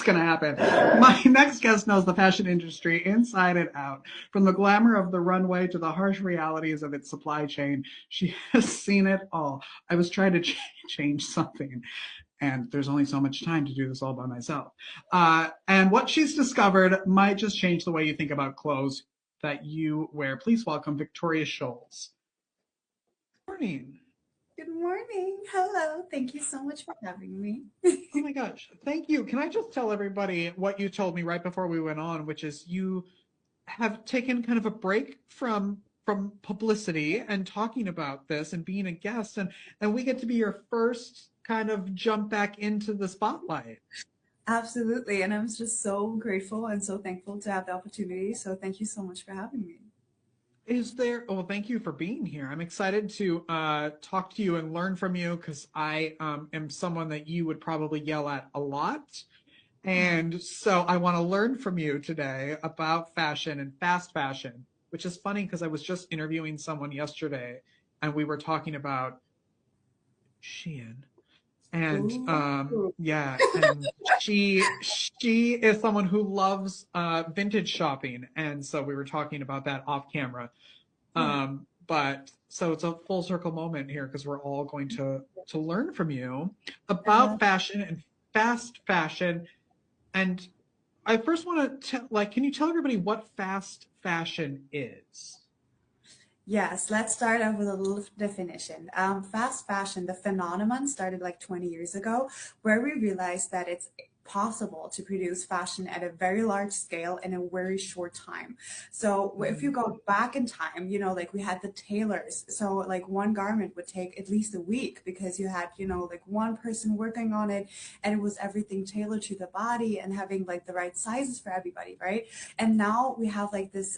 going to happen. My next guest knows the fashion industry inside and out, from the glamour of the runway to the harsh realities of its supply chain. She has seen it all. I was trying to change something, and there's only so much time to do this all by myself. And what she's discovered might just change the way you think about clothes that you wear. Please welcome Victoria Scholes. Morning. Good morning. Hello. Thank you so much for having me. Oh my gosh, thank you. Can I just tell everybody what you told me right before we went on, which is you have taken kind of a break from publicity and talking about this and being a guest, and we get to be your first kind of jump back into the spotlight. Absolutely. And I'm just so grateful and so thankful to have the opportunity. So thank you so much for having me. Is there, oh, thank you for being here. I'm excited to talk to you and learn from you because I am someone that you would probably yell at a lot. And so I want to learn from you today about fashion and fast fashion, which is funny because I was just interviewing someone yesterday and we were talking about Shein. And Ooh. yeah, and she is someone who loves vintage shopping. And so we were talking about that off camera. Yeah. But so it's a full circle moment here because we're all going to learn from you Uh, about fashion and fast fashion. And I first want to tell, like, can you tell everybody what fast fashion is? Yes, let's start off with a little definition. Fast fashion, the phenomenon started like 20 years ago, where we realized that it's possible to produce fashion at a very large scale in a very short time. So if you Mhm. go back in time, like we had the tailors. So like one garment would take at least a week because you had, like one person working on it and it was everything tailored to the body and having like the right sizes for everybody, right? And now we have like this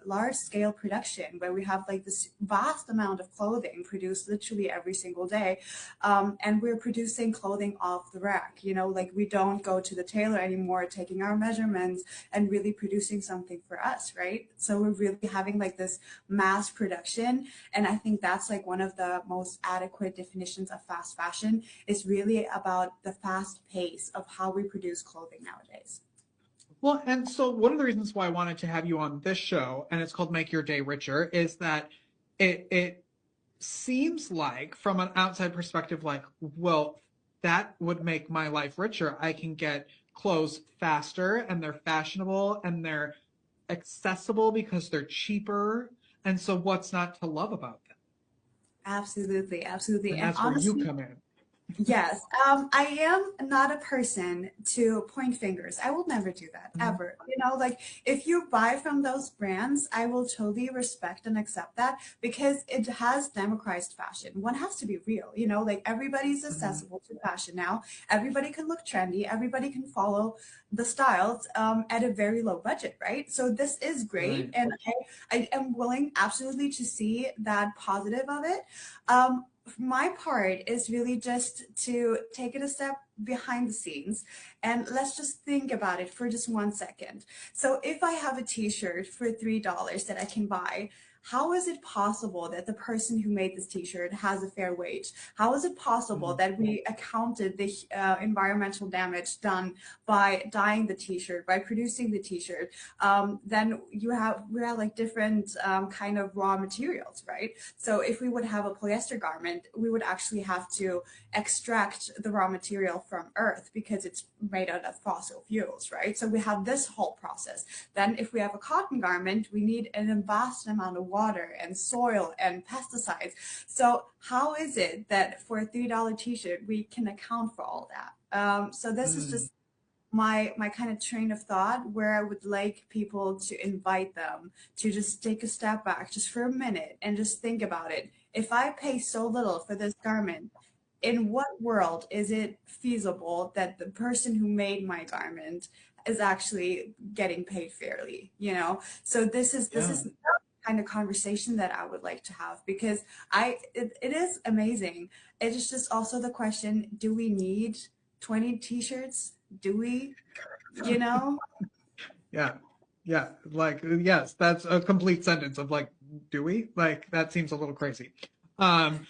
large scale production where we have like this vast amount of clothing produced literally every single day, and we're producing clothing off the rack. Like we don't go to the tailor anymore taking our measurements and really producing something for us, right? So we're really having like this mass production, and I think that's like one of the most adequate definitions of fast fashion. Is really about the fast pace of how we produce clothing nowadays. Well, and so one of the reasons why I wanted to have you on this show, and it's called Make Your Day Richer, is that it seems like from an outside perspective, like, well, that would make my life richer. I can get clothes faster and they're fashionable and they're accessible because they're cheaper. And so what's not to love about them? Absolutely, absolutely. And And that's where you honestly, come in. yes, I am not a person to point fingers. I will never do that, Mhm. ever. Like if you buy from those brands, I will totally respect and accept that because it has democratized fashion. One has to be real, like everybody's Mhm. accessible to fashion now. Everybody can look trendy, everybody can follow the styles at a very low budget, right? So this is great, Right. and I am willing absolutely to see that positive of it. Um, my part is really just to take it a step behind the scenes and let's just think about it for just 1 second. So if I have a t-shirt for $3 that I can buy, how is it possible that the person who made this t-shirt has a fair wage? How is it possible Mhm. that we accounted the environmental damage done by dyeing the t-shirt, by producing the t-shirt? Then we have like different kind of raw materials, right? So if we would have a polyester garment, we would actually have to extract the raw material from earth because it's made out of fossil fuels, right? So we have this whole process. Then if we have a cotton garment, we need an vast amount of water and soil and pesticides. So how is it that for a $3 t-shirt, we can account for all that? So this is Mm. just my kind of train of thought where I would like people to invite them to just take a step back just for a minute and just think about it. If I pay so little for this garment, in what world is it feasible that the person who made my garment is actually getting paid fairly, So this is Yeah. the kind of conversation that I would like to have because it is amazing. It is just also the question, do we need 20 t-shirts? Do we? You know? Yeah. Yeah. Like, yes, that's a complete sentence of like, do we? Like, that seems a little crazy. Um,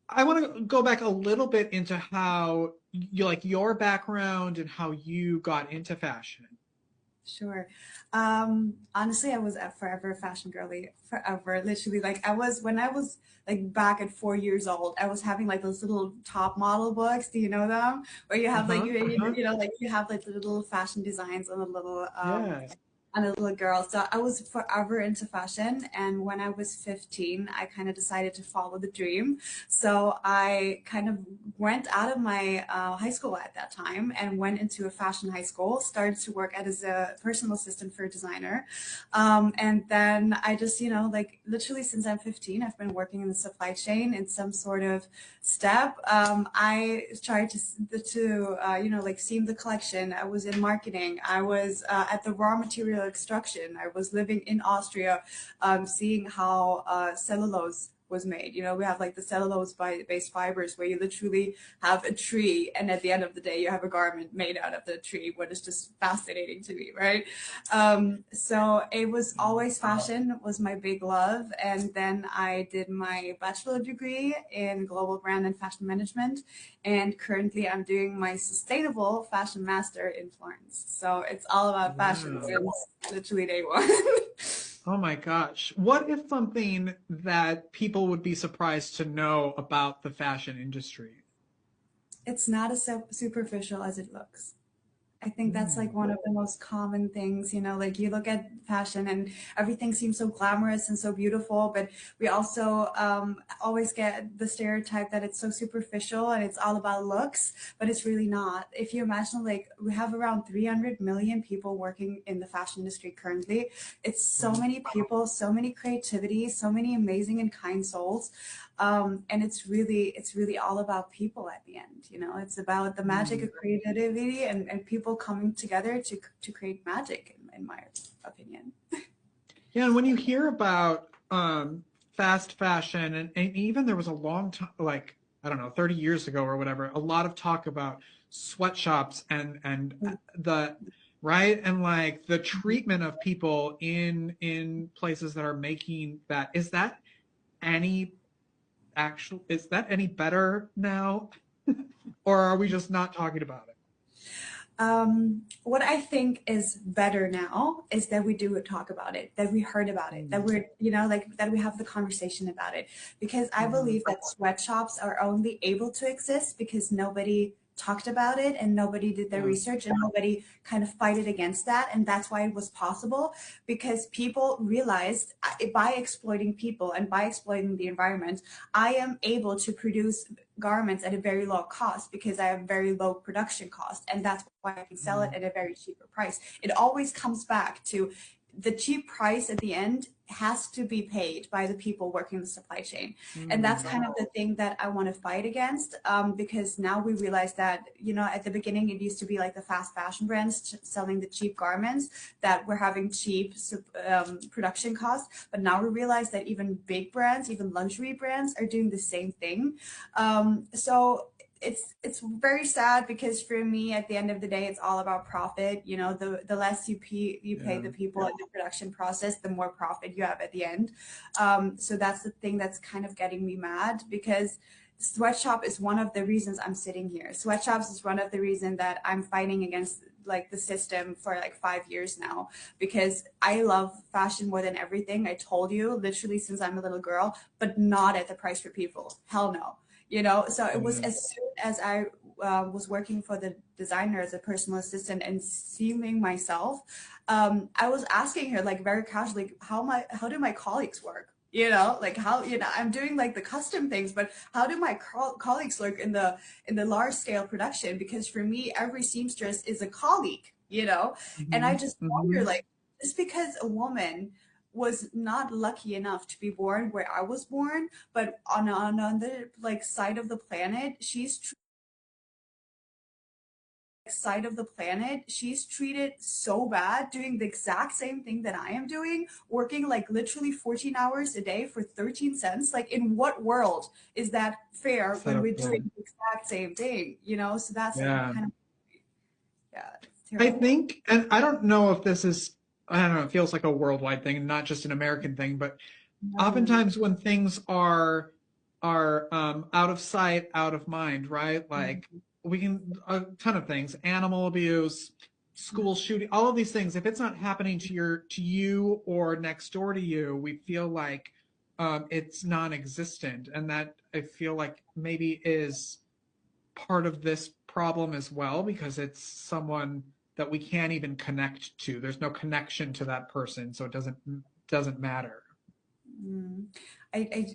I want to go back a little bit into how you like your background and how you got into fashion. Sure. Honestly, I was a forever fashion girly, forever. Literally, like when I was like back at 4 years old, I was having like those little top model books. Do you know them? Where you have like Uh-huh. Uh-huh. you know like you have like the little fashion designs on the little Yeah. and a little girl. So I was forever into fashion. And when I was 15, I kind of decided to follow the dream. So I kind of went out of my high school at that time and went into a fashion high school, started to work as a personal assistant for a designer. And then I just, like literally since I'm 15, I've been working in the supply chain in some sort of step. I tried like seam the collection. I was in marketing. I was at the raw material extraction. I was living in Austria, seeing how cellulose was made. We have like the cellulose based fibers where you literally have a tree, and at the end of the day, you have a garment made out of the tree, what is just fascinating to me, right? So it was always fashion was my big love. And then I did my bachelor degree in global brand and fashion management. And currently I'm doing my sustainable fashion master in Florence. So it's all about fashion Wow. since literally day one. Oh my gosh. What is something that people would be surprised to know about the fashion industry? It's not as superficial as it looks. I think that's like Hmm. one of the most common things, like you look at fashion and everything seems so glamorous and so beautiful, but we also always get the stereotype that it's so superficial and it's all about looks, but it's really not. If you imagine, like, we have around 300 million people working in the fashion industry currently. It's so Wow. many people, so many creativity, so many amazing and kind souls. And it's really all about people at the end. It's about the magic Hmm. of creativity and people coming together to create magic, in my opinion. Yeah, and when you hear about fast fashion, and even there was a long time, like I don't know, 30 years ago or whatever, a lot of talk about sweatshops and the right and like the treatment of people in places that are making that. Any is that any better now? Or are we just not talking about it? What I think is better now is that we do talk about it, that we heard about it, that Mm, we're, like that we have the conversation about it. Because I mhm, believe that sweatshops are only able to exist because nobody talked about it and nobody did their yeah. research and nobody kind of fighted against that. And that's why it was possible, because people realized by exploiting people and by exploiting the environment, I am able to produce garments at a very low cost because I have very low production cost. And that's why I can sell it Mm, at a very cheaper price. It always comes back to the cheap price at the end has to be paid by the people working the supply chain. And that's mm, kind of the thing that I want to fight against, because now we realize that, at the beginning, it used to be like the fast fashion brands selling the cheap garments that were having cheap production costs. But now we realize that even big brands, even luxury brands, are doing the same thing. So it's very sad because for me, at the end of the day, it's all about profit. The less you pay yeah. the people in the production process, the more profit you have at the end. So that's the thing that's kind of getting me mad, because sweatshop is one of the reasons I'm sitting here. Sweatshops is one of the reasons that I'm fighting against like the system for like 5 years now, because I love fashion more than everything. I told you, literally since I'm a little girl, but not at the price for people. Hell no. So it was Yeah. as soon as I was working for the designer as a personal assistant and seeing myself, I was asking her like very casually, how do my colleagues work? Like how, I'm doing like the custom things, but how do my colleagues work in the large scale production? Because for me, every seamstress is a colleague. And I Hmm. just wonder, Hmm. like, just because a woman was not lucky enough to be born where I was born, but on another like side of the planet, she's treated so bad doing the exact same thing that I am doing, working like literally 14 hours a day for 13 cents. Like, in what world is that fair Set when up we're there. doing the exact same thing? So that's like Yeah. kind of, yeah, it's I terrible. think, and I don't know if this is, I don't know, it feels like a worldwide thing, not just an American thing, but No. oftentimes when things are are out of sight, out of mind, right? Like Mhm. we can a ton of things, animal abuse, school shooting, all of these things. If it's not happening to you or next door to you, we feel like it's non-existent, and that I feel like maybe is part of this problem as well because it's someone that we can't even connect to. There's no connection to that person, so it doesn't matter. Mm.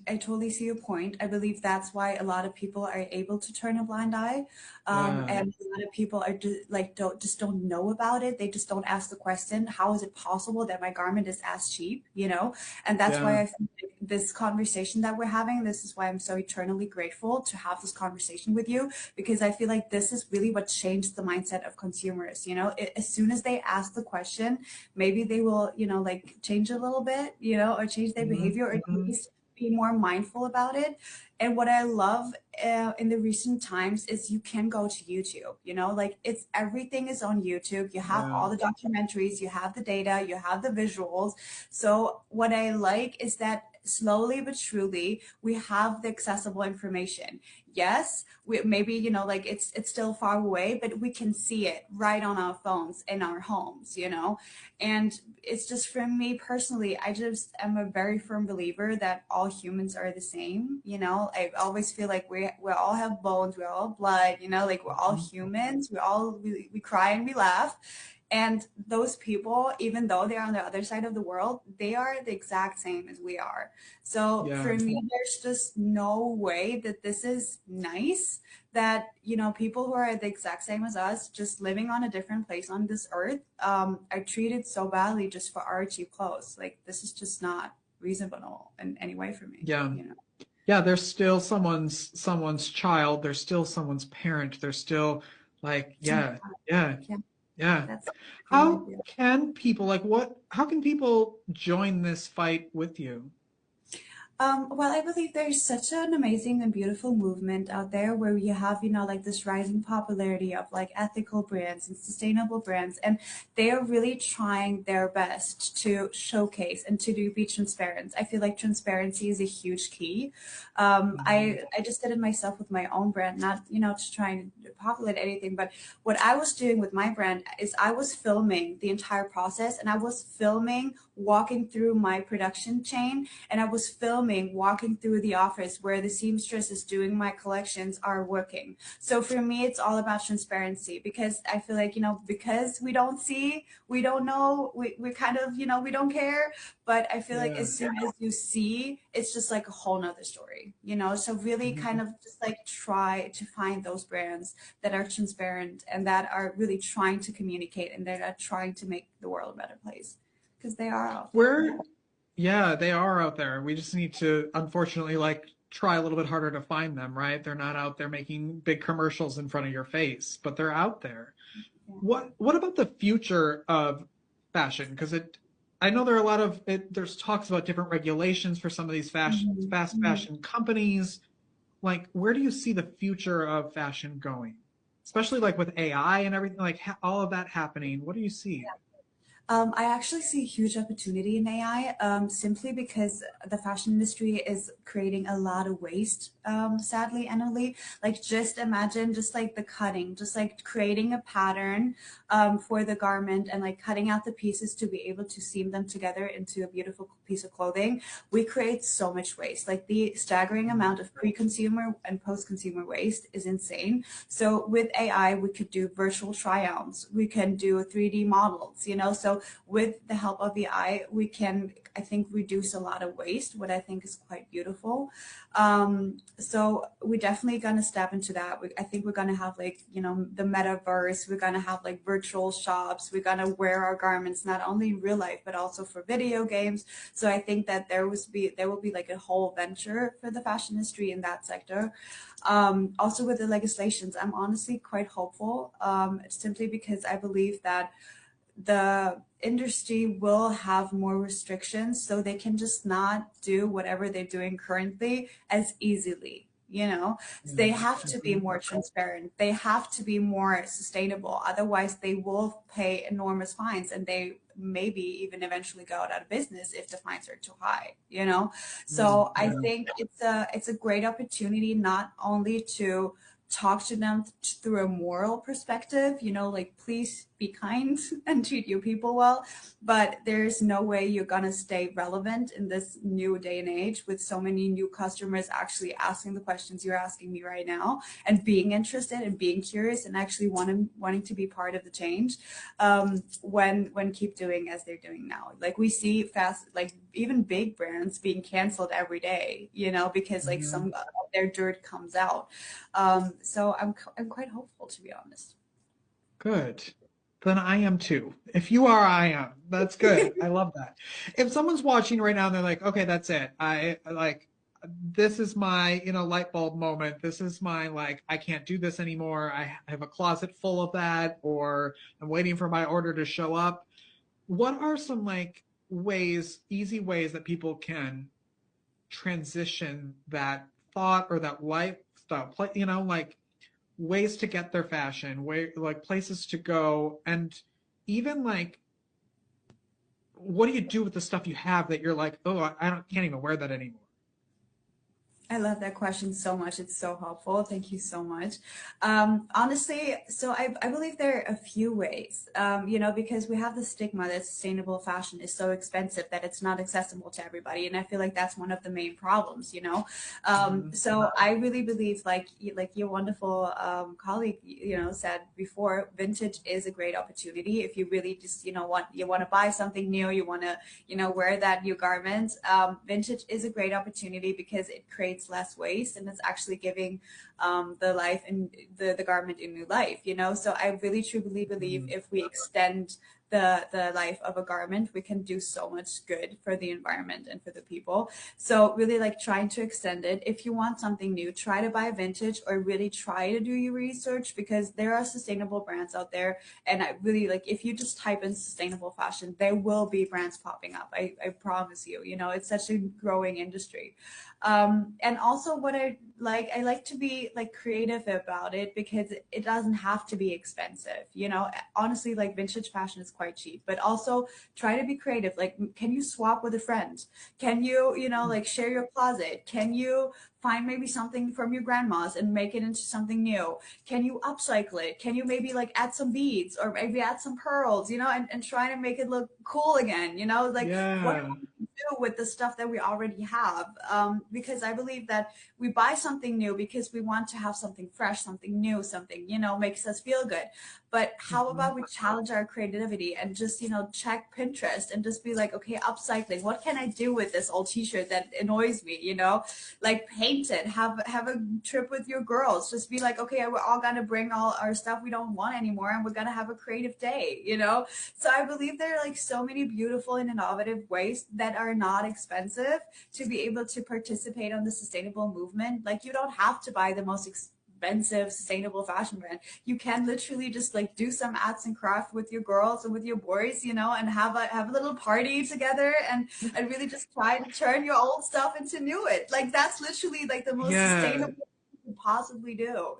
I totally see your point. I believe that's why a lot of people are able to turn a blind eye. Yeah, And a lot of people are like don't know about it. They just don't ask the question, how is it possible that my garment is as cheap, you know? And that's yeah, why I think this conversation that we're having, this is why I'm so eternally grateful to have this conversation with you, because I feel like this is really what changed the mindset of consumers, you know? As soon as they ask the question, maybe they will, like change a little bit, or change their hmm behavior, or at hmm least be more mindful about it. And what I love in the recent times is you can go to YouTube, like it's everything is on YouTube. You have yeah, all the documentaries, you have the data, you have the visuals. So what I like is that slowly but surely we have the accessible information. Yes, maybe like it's still far away, but we can see it right on our phones in our homes, and it's just for me personally, I just am a very firm believer that all humans are the same. I always feel like we all have bones, we all have blood, like we're all mhm, humans, we cry and we laugh. And those people, even though they're on the other side of the world, they are the exact same as we are. So yeah, for me, there's just no way that this is nice, that people who are the exact same as us, just living on a different place on this earth, are treated so badly just for our cheap clothes. Like, this is just not reasonable in any way for me, yeah. Yeah, they're still someone's child. They're still someone's parent. They're still like, yeah, yeah, Yeah, yeah. that's exactly how I How feel. can people like what? How can people join this fight with you? Well, I believe there's such an amazing and beautiful movement out there where you have, like this rising popularity of like ethical brands and sustainable brands, and they are really trying their best to showcase and be transparent. I feel like transparency is a huge key. Mhm. I just did it myself with my own brand, not to try and populate anything, but what I was doing with my brand is I was filming the entire process, and I was filming walking through my production chain, and I was filming walking through the office where the seamstresses doing my collections are working. So for me, it's all about transparency, because I feel like, because we don't see, we don't know, we kind of, we don't care. But I feel like Yeah. as soon as you see, it's just like a whole nother story, So really kind Mhm. of just like try to find those brands that are transparent and that are really trying to communicate and that are trying to make the world a better place, because they are out there. Where, yeah, they are out there. We just need to, unfortunately, like try a little bit harder to find them, right? They're not out there making big commercials in front of your face, but they're out there. Yeah. What about the future of fashion? Because I know there are a lot of there's talks about different regulations for some of these Mhm. fast Mhm. fashion companies. Like, where do you see the future of fashion going? Especially like with AI and everything, like all of that happening. What do you see? I actually see a huge opportunity in AI, simply because the fashion industry is creating a lot of waste, sadly, annually. Like, just imagine just like the cutting, just like creating a pattern for the garment and like cutting out the pieces to be able to seam them together into a beautiful piece of clothing. We create so much waste. Like, the staggering amount of pre-consumer and post-consumer waste is insane. So with AI, we could do virtual try-ons. We can do 3D models, So with the help of AI, we can, I think, reduce a lot of waste, what I think is quite beautiful. So we're definitely gonna step into that. I think we're gonna have like, the metaverse. We're gonna have like virtual shops. We're gonna wear our garments not only in real life but also for video games. So I think that there will be like a whole venture for the fashion industry in that sector. Also with the legislations, I'm honestly quite hopeful, simply because I believe that the industry will have more restrictions so they can just not do whatever they're doing currently as easily. They Yeah. have to be Mhm. more transparent. They have to be more sustainable. Otherwise, they will pay enormous fines, and maybe even eventually go out of business if the fines are too high, you know? Mm, So I yeah. think it's a great opportunity not only to talk to them through a moral perspective, you know, like please be kind and treat your people well, but there's no way you're gonna stay relevant in this new day and age with so many new customers actually asking the questions you're asking me right now and being interested and being curious and actually wanting to be part of the change, when keep doing as they're doing now. Like we see fast, like even big brands being canceled every day, you know, because like Mhm. some of their dirt comes out. So I'm quite hopeful, to be honest. Good. Then I am too. If you are, I am. That's good. I love that. If someone's watching right now and they're like, okay, that's it. I like this is my, light bulb moment. This is my like, I can't do this anymore. I have a closet full of that, or I'm waiting for my order to show up. What are some like easy ways that people can transition that thought or that lifestyle, like ways to get their fashion, like places to go, and even like what do you do with the stuff you have that you're like, oh, I don't can't even wear that anymore. I love that question so much. It's so helpful. Thank you so much. Honestly, so I believe there are a few ways, you know, because we have the stigma that sustainable fashion is so expensive that it's not accessible to everybody. And I feel like that's one of the main problems, you know. Mm-hmm. So I really believe, like your wonderful colleague, you know, said before, vintage is a great opportunity. If you really just, you want to buy something new, you want to, wear that new garment. Vintage is a great opportunity because it creates less waste and it's actually giving the life and the garment a new life, you know? So I really truly believe Mm-hmm. if we extend the life of a garment, we can do so much good for the environment and for the people. So really like trying to extend it. If you want something new, try to buy vintage or really try to do your research because there are sustainable brands out there. And I really like if you just type in sustainable fashion, there will be brands popping up. I promise you, you know, it's such a growing industry. And also what I like to be like creative about it because it doesn't have to be expensive, you know. Honestly, like vintage fashion is quite cheap, but also try to be creative. Like can you swap with a friend? Can you, like share your closet? Can you find maybe something from your grandma's and make it into something new? Can you upcycle it? Can you maybe like add some beads or maybe add some pearls, and try to make it look cool again, like what Yeah. can we do with the stuff that we already have? Because I believe that we buy something new because we want to have something fresh, something new, something, makes us feel good. But how Mm-hmm. about we challenge our creativity and just, check Pinterest and just be like, okay, upcycling, what can I do with this old t-shirt that annoys me, like paint it, have a trip with your girls, just be like, okay, we're all gonna bring all our stuff we don't want anymore and we're gonna have a creative day, so I believe there are like so many beautiful and innovative ways that are not expensive to be able to participate on the sustainable movement. Like you don't have to buy the most expensive sustainable fashion brand. You can literally just like do some arts and craft with your girls and with your boys, and have a little party together and really just try to turn your old stuff into new it. Like that's literally like the most Yeah. sustainable you can possibly do,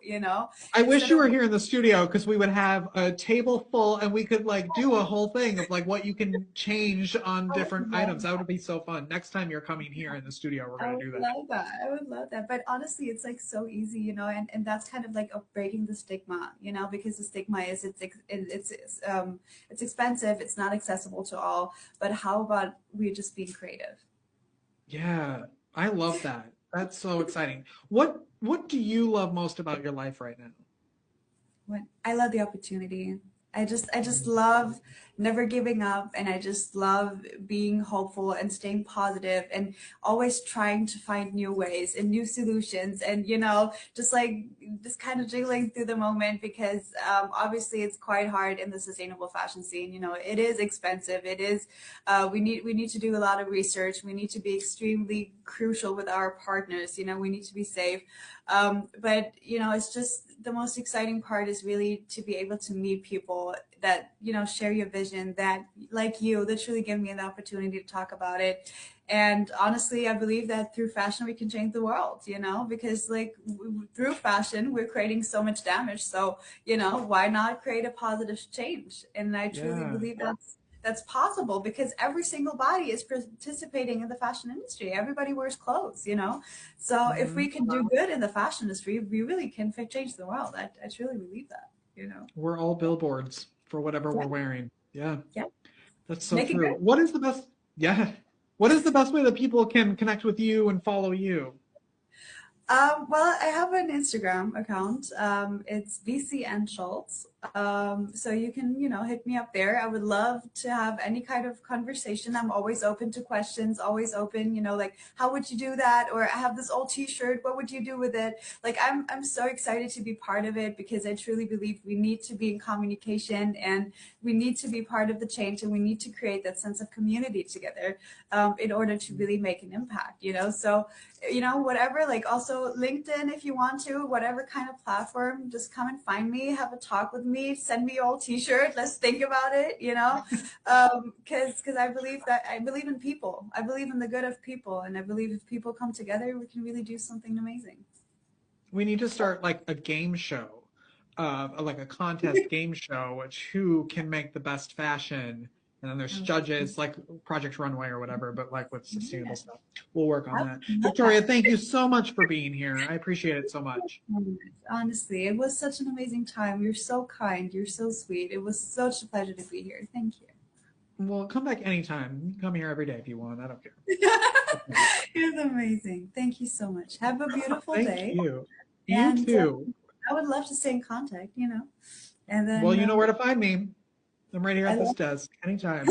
I wish instead you of were here in the studio because we would have a table full and we could like do a whole thing of like what you can change on I would different items. love That would be so fun. Next time you're coming here in the studio, we're I gonna would do that. love that. I would love that. But honestly, it's like so easy, and that's kind of like of breaking the stigma, because the stigma is it's expensive, it's not accessible to all. But how about we just being creative? Yeah, I love that. That's so exciting. What do you love most about your life right now? What I love the opportunity. I just love never giving up and I just love being hopeful and staying positive and always trying to find new ways and new solutions and just kind of jiggling through the moment because obviously it's quite hard in the sustainable fashion scene. It is expensive. It is we need to do a lot of research. We need to be extremely crucial with our partners. We need to be safe. But it's just the most exciting part is really to be able to meet people that share your vision, that like you literally give me the opportunity to talk about it. And honestly, I believe that through fashion we can change the world. Because like through fashion we're creating so much damage. So why not create a positive change? And I truly Yeah. believe that's possible because every single body is participating in the fashion industry. Everybody wears clothes, you know? So if Hmm. we can do good in the fashion industry, we really can change the world. I truly believe that, you know? We're all billboards for whatever Yeah, we're wearing. Yeah, yeah. that's so Make it true. good. What is the best? Yeah. What is the best way that people can connect with you and follow you? Well, I have an Instagram account. It's VCN Schultz. So you can, you know, hit me up there. I would love to have any kind of conversation. I'm always open to questions, always open, you know, like how would you do that? Or I have this old t-shirt, what would you do with it? Like I'm so excited to be part of it because I truly believe we need to be in communication and we need to be part of the change and we need to create that sense of community together in order to really make an impact, you know? So you know, whatever, like also LinkedIn if you want to, whatever kind of platform, just come and find me, have a talk with me, send me your old t-shirt, let's think about it, you know, because I believe that I believe in people. I believe in the good of people. And I believe if people come together, we can really do something amazing. We need to start like a game show, like a contest game show, which who can make the best fashion, and then there's judges like Project Runway or whatever, but like with sustainable Yeah, stuff. We'll work on I that. would love Victoria, that. thank you so much for being here. I appreciate it so much. Honestly, it was such an amazing time. You're so kind. You're so sweet. It was such a pleasure to be here. Thank you. Well, come back anytime. You can come here every day if you want. I don't care. It was amazing. Thank you so much. Have a beautiful Thank day. you. You And too. I would love to stay in contact, you know. And Well, then you know where to find me. I'm right here I at this love desk anytime.